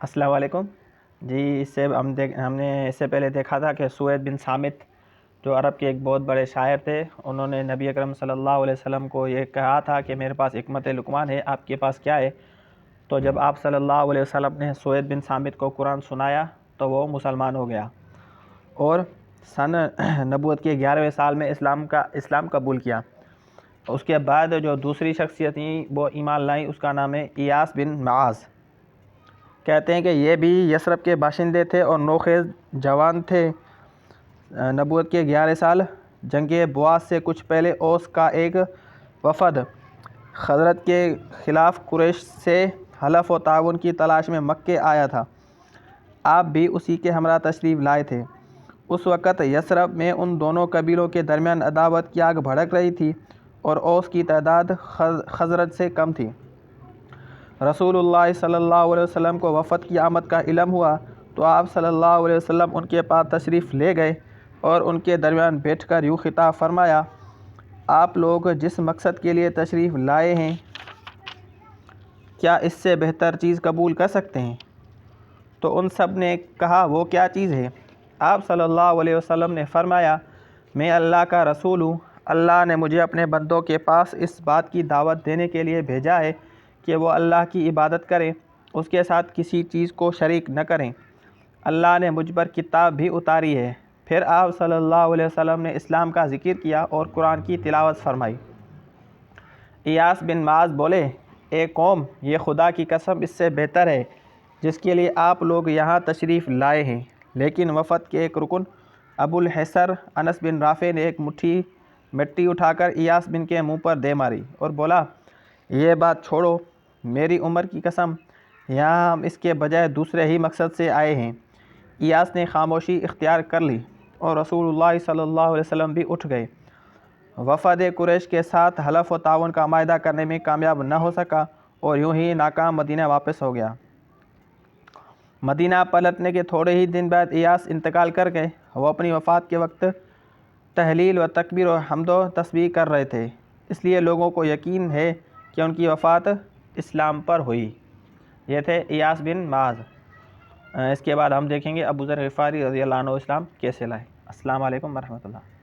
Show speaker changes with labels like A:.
A: السلام علیکم جی۔ ہم نے اس سے پہلے دیکھا تھا کہ سوید بن صامت جو عرب کے ایک بہت بڑے شاعر تھے، انہوں نے نبی اکرم صلی اللہ علیہ وسلم کو یہ کہا تھا کہ میرے پاس حکمت لقمان ہے، آپ کے پاس کیا ہے؟ تو جب آپ صلی اللہ علیہ وسلم نے سوید بن صامت کو قرآن سنایا تو وہ مسلمان ہو گیا اور سن نبوت کے 11ویں سال میں اسلام قبول کیا۔ اس کے بعد جو دوسری شخصیت تھیں وہ ایمان لائیں، اس کا نام ہے ایاس بن معاذ۔ کہتے ہیں کہ یہ بھی یثرب کے باشندے تھے اور نوخیز جوان تھے۔ نبوت کے 11 سال جنگ بواس سے کچھ پہلے اوس کا ایک وفد خزرج کے خلاف قریش سے حلف و تعاون کی تلاش میں مکے آیا تھا۔ آپ بھی اسی کے ہمراہ تشریف لائے تھے۔ اس وقت یثرب میں ان دونوں قبیلوں کے درمیان عداوت کی آگ بھڑک رہی تھی اور اوس کی تعداد خزرج سے کم تھی۔ رسول اللہ صلی اللہ علیہ وسلم کو وفد کی آمد کا علم ہوا تو آپ صلی اللہ علیہ وسلم ان کے پاس تشریف لے گئے اور ان کے درمیان بیٹھ کر یوں خطاب فرمایا: آپ لوگ جس مقصد کے لیے تشریف لائے ہیں کیا اس سے بہتر چیز قبول کر سکتے ہیں؟ تو ان سب نے کہا وہ کیا چیز ہے؟ آپ صلی اللہ علیہ وسلم نے فرمایا: میں اللہ کا رسول ہوں، اللہ نے مجھے اپنے بندوں کے پاس اس بات کی دعوت دینے کے لیے بھیجا ہے کہ وہ اللہ کی عبادت کریں، اس کے ساتھ کسی چیز کو شریک نہ کریں۔ اللہ نے مجھ پر کتاب بھی اتاری ہے۔ پھر آپ صلی اللہ علیہ وسلم نے اسلام کا ذکر کیا اور قرآن کی تلاوت فرمائی۔ ایاس بن معاذ بولے: اے قوم، یہ خدا کی قسم اس سے بہتر ہے جس کے لیے آپ لوگ یہاں تشریف لائے ہیں۔ لیکن وفد کے ایک رکن ابو الحسر انس بن رافع نے ایک مٹھی مٹی اٹھا کر ایاس بن کے منہ پر دے ماری اور بولا: یہ بات چھوڑو، میری عمر کی قسم، یہاں ہم اس کے بجائے دوسرے ہی مقصد سے آئے ہیں۔ ایاس نے خاموشی اختیار کر لی اور رسول اللہ صلی اللہ علیہ وسلم بھی اٹھ گئے۔ وفد قریش کے ساتھ حلف و تعاون کا معاہدہ کرنے میں کامیاب نہ ہو سکا اور یوں ہی ناکام مدینہ واپس ہو گیا۔ مدینہ پلٹنے کے تھوڑے ہی دن بعد ایاس انتقال کر گئے۔ وہ اپنی وفات کے وقت تہلیل و تکبیر و حمد و تسبیح کر رہے تھے، اس لیے لوگوں کو یقین ہے کہ ان کی وفات اسلام پر ہوئی۔ یہ تھے ایاس بن معاذ۔ اس کے بعد ہم دیکھیں گے ابو ذر غفاری رضی اللہ عنہ اسلام کیسے لائے۔ السلام علیکم ورحمۃ اللہ۔